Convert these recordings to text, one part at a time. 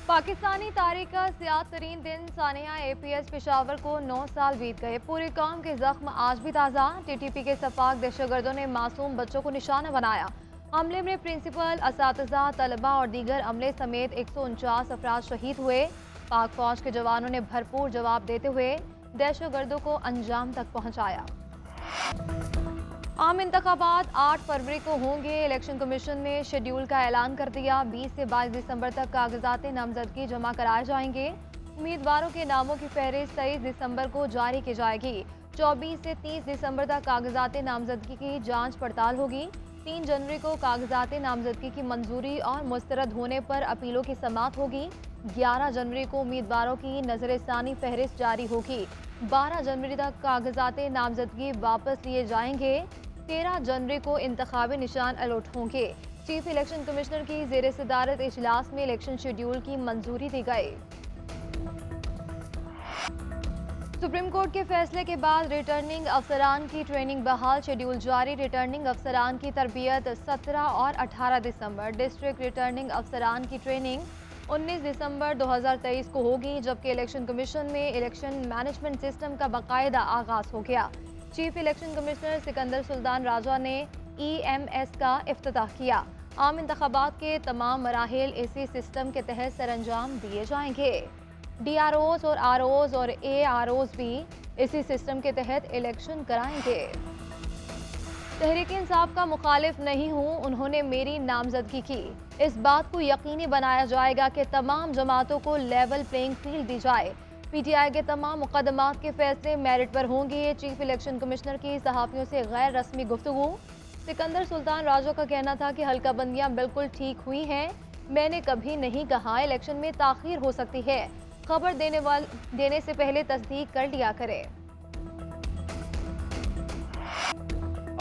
पाकिस्तानी तारीख का सियाह तरीन दिन सानिया APS पेशावर को 9 साल बीत गए। पूरे कौम के जख्म आज भी ताज़ा। TTP के सफाक दहशतगर्दों ने मासूम बच्चों को निशाना बनाया। हमले में प्रिंसिपल, असातिज़ा, तलबा और दीगर अमले समेत 149 अफराद शहीद हुए। पाक फौज के जवानों ने भरपूर जवाब देते हुए दहशतगर्दों को अंजाम तक पहुँचाया। आम इंतखाबात 8 फरवरी को होंगे। इलेक्शन कमीशन ने शेड्यूल का ऐलान कर दिया। 20 से 22 दिसंबर तक कागजात नामजदगी जमा कराए जाएंगे। उम्मीदवारों के नामों की फहरिस्त 23 दिसंबर को जारी की जाएगी। 24 से 30 दिसंबर तक कागजात नामजदगी की जांच पड़ताल होगी। 3 जनवरी को कागजात नामजदगी की मंजूरी और मुस्तरद होने पर अपीलों की समाअत होगी। 11 जनवरी को उम्मीदवारों की नजरसानी फहरिस्त जारी होगी। 12 जनवरी तक कागजात नामजदगी वापस लिए जाएंगे। 13 जनवरी को इंतखाबी निशान अलॉट होंगे। चीफ इलेक्शन कमिश्नर की ज़ेर सदारत इजलास में इलेक्शन शेड्यूल की मंजूरी दी गई। सुप्रीम कोर्ट के फैसले के बाद रिटर्निंग अफसरान की ट्रेनिंग बहाल, शेड्यूल जारी। रिटर्निंग अफसरान की तरबियत 17 और 18 दिसंबर। डिस्ट्रिक्ट रिटर्निंग अफसरान की ट्रेनिंग 19 दिसंबर 2023 को होगी, जबकि इलेक्शन कमीशन में इलेक्शन मैनेजमेंट सिस्टम का बाकायदा आगाज हो गया। Chief election commissioner Sikandar Sultan Raja ने EMS का इफ्तिताह किया। आम इंतखाबात के तमाम मराहिल इसी सिस्टम के तहत सरअंजाम दिए जाएंगे। DROs और ROs और AROs भी इसी सिस्टम के तहत इलेक्शन कराएंगे। तहरीक इंसाफ का मुखालिफ नहीं हूँ, उन्होंने मेरी नामजदगी की। इस बात को यकीनी बनाया जाएगा कि तमाम जमातों को लेवल प्लेइंग फील्ड दी जाए। PTI के तमाम मुकदमात के फैसले मेरिट पर होंगे। चीफ इलेक्शन कमिश्नर की सहाफ़ियों से गैर रस्मी गुफ्तगू। सिकंदर सुल्तान राजा का कहना था कि हल्का बंदियाँ बिल्कुल ठीक हुई हैं। मैंने कभी नहीं कहा इलेक्शन में ताख़ीर हो सकती है। खबर देने से पहले तस्दीक कर लिया करें।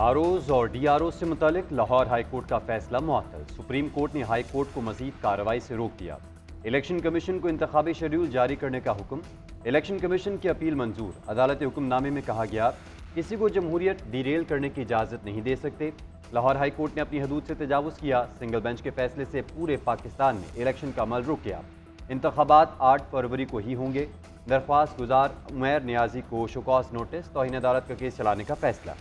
ROs और DROs से मुतालिक लाहौर हाई कोर्ट का फैसला मुअत्तल। सुप्रीम कोर्ट ने हाई कोर्ट को मजीद कार्रवाई से रोक दिया। इलेक्शन कमीशन को इंतखाबी शेड्यूल जारी करने का हुक्म। इलेक्शन कमीशन की अपील मंजूर। अदालती हुक्मनामे में कहा गया किसी को जमहूरियत डिरेल करने की इजाज़त नहीं दे सकते। लाहौर हाई कोर्ट ने अपनी हदूद से तजावुज़ किया। सिंगल बेंच के फैसले से पूरे पाकिस्तान में इलेक्शन का अमल रुक गया। इंतखाबात 8 फरवरी को ही होंगे। दरख्वास्त गुजार उमैर नियाजी को शोकॉज नोटिस, तौहीन अदालत का केस चलाने का फैसला।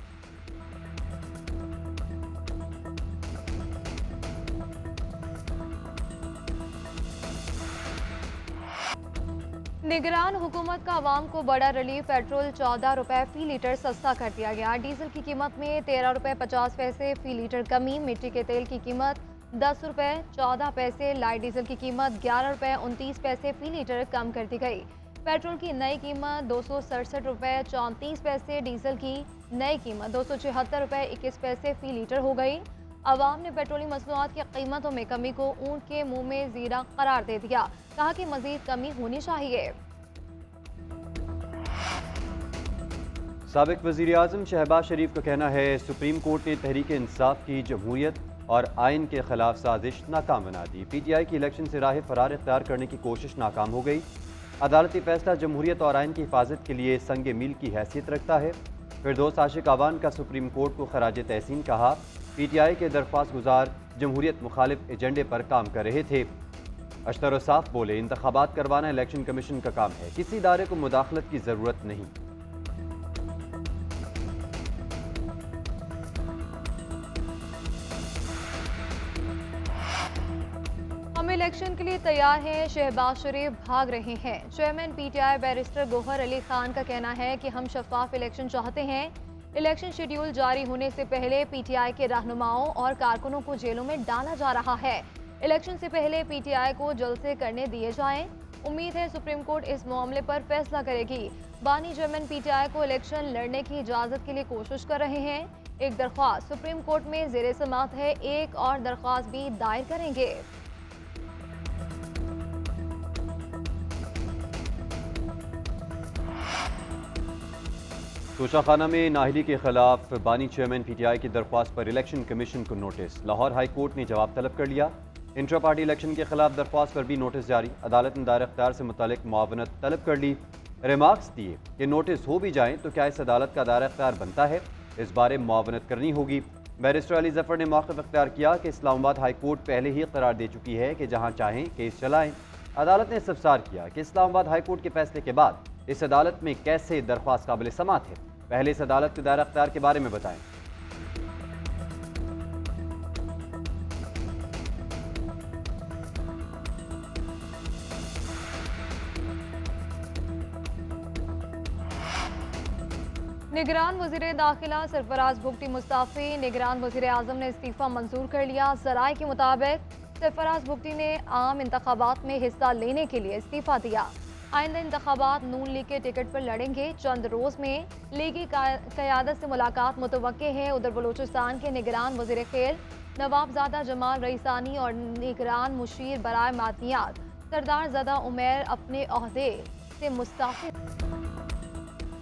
निगरान हुकूमत का आवाम को बड़ा रिलीफ। पेट्रोल 14 रुपए फी लीटर सस्ता कर दिया गया। डीजल की कीमत में 13 रुपए 50 पैसे फी लीटर कमी। मिट्टी के तेल की कीमत 10 रुपए 14 पैसे। लाइट डीजल की कीमत 11 रुपए 29 पैसे फी लीटर कम कर दी गई। पेट्रोल की नई कीमत 267 रुपए 34 पैसे। डीजल की नई कीमत 276 रुपए 21 पैसे फी लीटर हो गई। अवाम ने पेट्रोलियम मसनूआत की कीमतों में कमी को ऊंट के मुंह में जीरा करार दे दिया। कहा कि मजीद कमी होनी चाहिए। साबिक वज़ीर आज़म शहबाज शरीफ का कहना है सुप्रीम कोर्ट ने तहरीक इंसाफ की जमहूरियत और आइन के खिलाफ साजिश नाकाम बना दी। PTI की इलेक्शन से राह फरार इख्तियार करने की कोशिश नाकाम हो गई। अदालती फैसला जमहूरियत और आइन की हिफाजत के लिए संग मील की हैसियत रखता है। फिरदौस आशिक आवान का सुप्रीम कोर्ट को खराज तहसीन कहा। PTI के दरख्वास्त गुजार जमहूरियत मुखालिफ एजेंडे पर काम कर रहे थे। अशतर साफ बोले इंतखाबात करवाना इलेक्शन कमीशन का काम है, किसी इदारे को मुदाखलत की ज़रूरत नहीं। हम इलेक्शन के लिए तैयार हैं, शहबाज शरीफ भाग रहे हैं। Chairman PTI barrister Gauhar Ali Khan का कहना है कि हम शफाफ इलेक्शन चाहते हैं। इलेक्शन शेड्यूल जारी होने से पहले PTI के रहनुमाओं और कारकुनों को जेलों में डाला जा रहा है। इलेक्शन से पहले PTI को जलसे करने दिए जाएं। उम्मीद है सुप्रीम कोर्ट इस मामले पर फैसला करेगी। बानी चेयरमैन PTI को इलेक्शन लड़ने की इजाज़त के लिए कोशिश कर रहे हैं। एक दरख्वास्त सुप्रीम कोर्ट में ज़ेर समाअत है। एक और दरख्वास्त भी दायर करेंगे। तोशाखाना में नाहली के खिलाफ बानी चेयरमैन PTI की दरख्वास्त पर इलेक्शन कमीशन को नोटिस। लाहौर हाई कोर्ट ने जवाब तलब कर लिया। इंट्रा पार्टी इलेक्शन के खिलाफ दरख्वास्त पर भी नोटिस जारी। अदालत ने दायर इख्तियार से मुतालिक मुआवनत तलब कर ली। रिमार्क्स दिए कि नोटिस हो भी जाएं तो क्या इस अदालत का दायर इख्तियार बनता है, इस बारे मुआवनत करनी होगी। बैरिस्टर अली जफर ने मौक़िफ़ इख्तियार किया कि इस्लामाबाद हाई कोर्ट पहले ही करार दे चुकी है कि जहाँ चाहें केस चलाएं। अदालत ने इस्तफसार किया कि इस्लामाबाद हाई कोर्ट के फैसले के बाद इस अदालत में कैसे दरख्वास्त काबिल समात है। पहले इस अदालत के दायरा अख्तियार के बारे में बताएं। निगरान वज़ीर दाखिला सरफराज भुगटी मुस्ताफ़ी। निगरान वज़ीर आज़म ने इस्तीफ़ा मंजूर कर लिया। ज़राए के मुताबिक सरफराज भुगटी ने आम इंतखाबात में हिस्सा लेने के लिए इस्तीफ़ा दिया। आइंदा इंतखाबात नून लीग के टिकट पर लड़ेंगे। चंद रोज़ में लीगी क़यादत से मुलाकात मुतवक्के है। उधर बलूचिस्तान के निगरान वज़ीर खेल नवाबजादा जमाल रईसानी और निगरान मुशीर बराए मादनियात सरदार ज़दा उमैर अपने ओहदे से मुस्तफ़ी।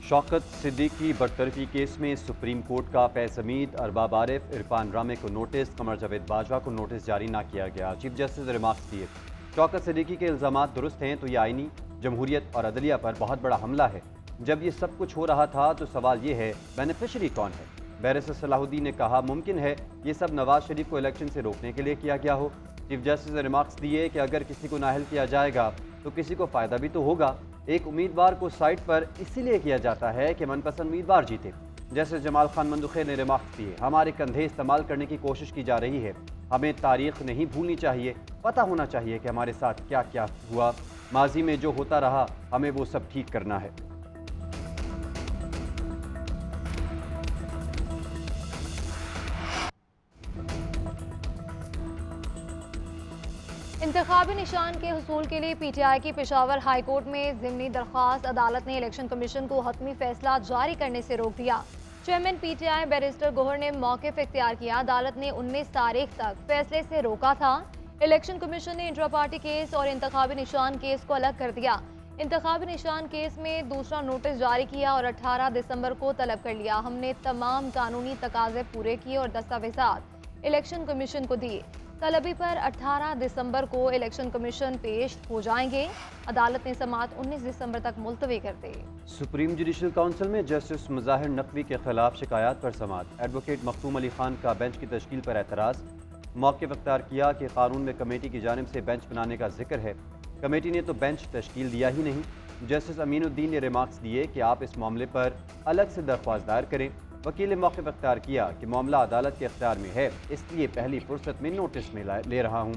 शौकत सिद्दीकी बरतरफी केस में सुप्रीम कोर्ट का फैज़ हमीद, अरबाब आरिफ, इरफान रामे को नोटिस, कमर जावेद बाजवा को नोटिस जारी न किया गया। चीफ जस्टिस ने रिमार्क्स दिए, शौकत सिद्दीकी के इल्ज़ामात दुरुस्त हैं तो ये आईनी जमहूरियत और अदलिया पर बहुत बड़ा हमला है। जब ये सब कुछ हो रहा था तो सवाल ये है बेनिफिशरी कौन है। बैरिस्टर सलाहुद्दीन ने कहा मुमकिन है ये सब नवाज शरीफ को इलेक्शन से रोकने के लिए किया गया हो। चीफ जस्टिस ने रिमार्क्स दिए कि अगर किसी को नाअहल किया जाएगा तो किसी को फ़ायदा भी तो होगा। एक उम्मीदवार को साइट पर इसीलिए किया जाता है कि मनपसंद उम्मीदवार जीते। जैसे जमाल खान मंदुखे ने रिमार्क्स दिए, हमारे कंधे इस्तेमाल करने की कोशिश की जा रही है। हमें तारीख नहीं भूलनी चाहिए, पता होना चाहिए कि हमारे साथ क्या क्या हुआ, माजी में जो होता रहा हमें वो सब ठीक करना है। इंतखाबी निशान के हुसूल के लिए पीटीआई की पेशावर हाई कोर्ट में ज़िमनी दरख्वास्त। अदालत ने इलेक्शन कमीशन को हतमी फैसला जारी करने से रोक दिया। चेयरमैन पीटीआई बैरिस्टर गोहर ने मौक़िफ़ इख्तियार किया। अदालत ने 19 तारीख तक फैसले से रोका था। इलेक्शन कमीशन ने इंट्रा पार्टी केस और इंतखाबी निशान केस को अलग कर दिया। इंतखाबी निशान केस में दूसरा नोटिस जारी किया और 18 दिसंबर को तलब कर लिया। हमने तमाम कानूनी तकाजे पूरे किए और दस्तावेजात इलेक्शन कमीशन को दिए। तलबी पर 18 दिसंबर को इलेक्शन कमीशन पेश हो जाएंगे। अदालत ने समाअत 19 दिसंबर तक मुलतवी कर दी। सुप्रीम जुडिशल काउंसिल में जस्टिस मुज़ाहिर नकवी के खिलाफ शिकायत पर समाअत। एडवोकेट मखदूम अली खान का बेंच की तश्कील पर एतराज़। मौक़िफ़ इख्तियार किया कि कानून में कमेटी की जानिब से बेंच बनाने का जिक्र है, कमेटी ने तो बेंच तश्कील दिया ही नहीं। जस्टिस अमीनुद्दीन ने रिमार्क्स दिए कि आप इस मामले पर अलग से दरख्वास्त दायर करें। वकील ने मौक़िफ़ इख्तियार किया कि मामला अदालत के इख्तियार में है, इसलिए पहली फुर्सत में नोटिस में ले रहा हूँ।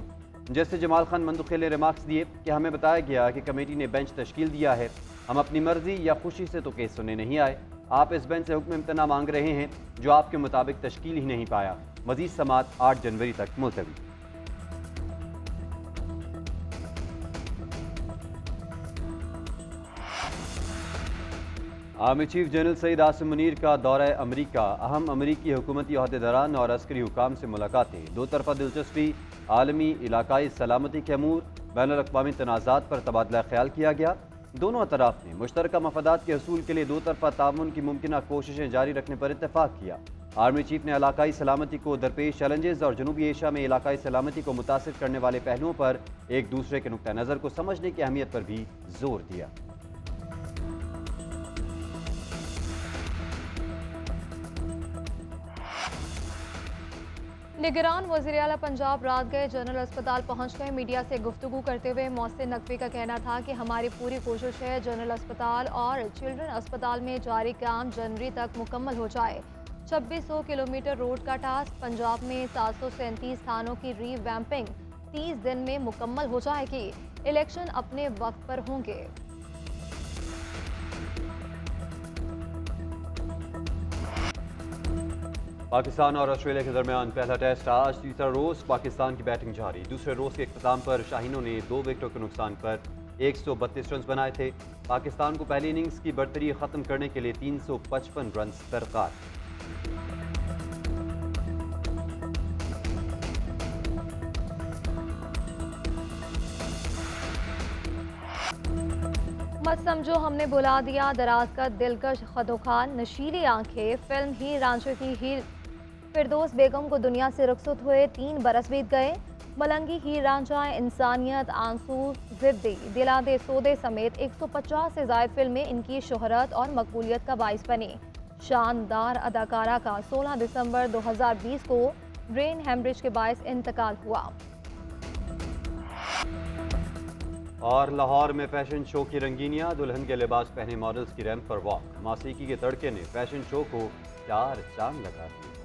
जस्टिस जमाल खान मंदुखे ने रिमार्क्स दिए कि हमें बताया गया कि कमेटी ने बेंच तश्कील दिया है, हम अपनी मर्जी या खुशी से तो केस सुनने नहीं आए। आप इस बेंच से हुक्म इम्तना मांग रहे हैं जो आपके मुताबिक तश्कील ही नहीं पाया। मज़ीद समाअत 8 जनवरी तक मुलतवी। Army chief general Syed Asim Munir का दौरा अमरीका। अहम अमरीकी हुकूमती अहदेदारान और अस्करी हुकाम से मुलाकातें। दो तरफा दिलचस्पी, आलमी इलाकाई सलामती के अमूर, बैनुल अक़वामी तनाज़ात पर तबादला ख्याल किया गया। दोनों अतराफ ने मुश्तरका मफादात के हसूल के लिए दो तरफा तामुन की मुमकिन कोशिशें जारी रखने पर इत्तेफाक किया। आर्मी चीफ ने इलाकाई सलामती को दरपेश चैलेंजेस और जनूबी एशिया में इलाकाई सलामती को मुतासिर करने वाले पहलुओं पर एक दूसरे के नुक्ता नज़र को समझने की अहमियत पर भी जोर दिया। निगरान वज़ीर आला पंजाब रात गए जनरल अस्पताल पहुंच गए। मीडिया से गुफ्तगू करते हुए मोहसिन नकवी का कहना था कि हमारी पूरी कोशिश है जनरल अस्पताल और चिल्ड्रन अस्पताल में जारी काम जनवरी तक मुकम्मल हो जाए। 2600 किलोमीटर रोड का टास्क। पंजाब में 737 थानों की रीवैम्पिंग 30 दिन में मुकम्मल हो जाएगी। इलेक्शन अपने वक्त पर होंगे। पाकिस्तान और ऑस्ट्रेलिया के दरमियान पहला टेस्ट आज। तीसरा रोज़ पाकिस्तान की बैटिंग जारी। दूसरे रोज़ के इख्तिताम पर शाहीनों ने 2 विकेटों के नुकसान पर 132 रन बनाए थे। पाकिस्तान को पहली इनिंग्स की बर्तरी ख़त्म करने के लिए 355 रन दरकार। मत समझो हमने बुला दिया, दराज का दिलकश खदोखान, नशीली आंखें। फिल्म हीर रांझे की हीर फिरदौस बेगम को दुनिया से रुखसत हुए 3 बरस बीत गए। मलंगी, हीर रांझा, इंसानियत, आंसू, जिद्दी, दिला दे सौदे समेत 150 से ज़ायद फिल्में इनकी शोहरत और मकबूलियत का बाइस बनी। शानदार अदाकारा का 16 दिसंबर 2020 को ब्रेन हेमरेज के बायस इंतकाल हुआ। और लाहौर में फैशन शो की रंगीनियां, दुल्हन के लिबास पहने मॉडल्स की रैंप पर वॉक। मौसीकी के तड़के ने फैशन शो को चार चांद लगा दिए।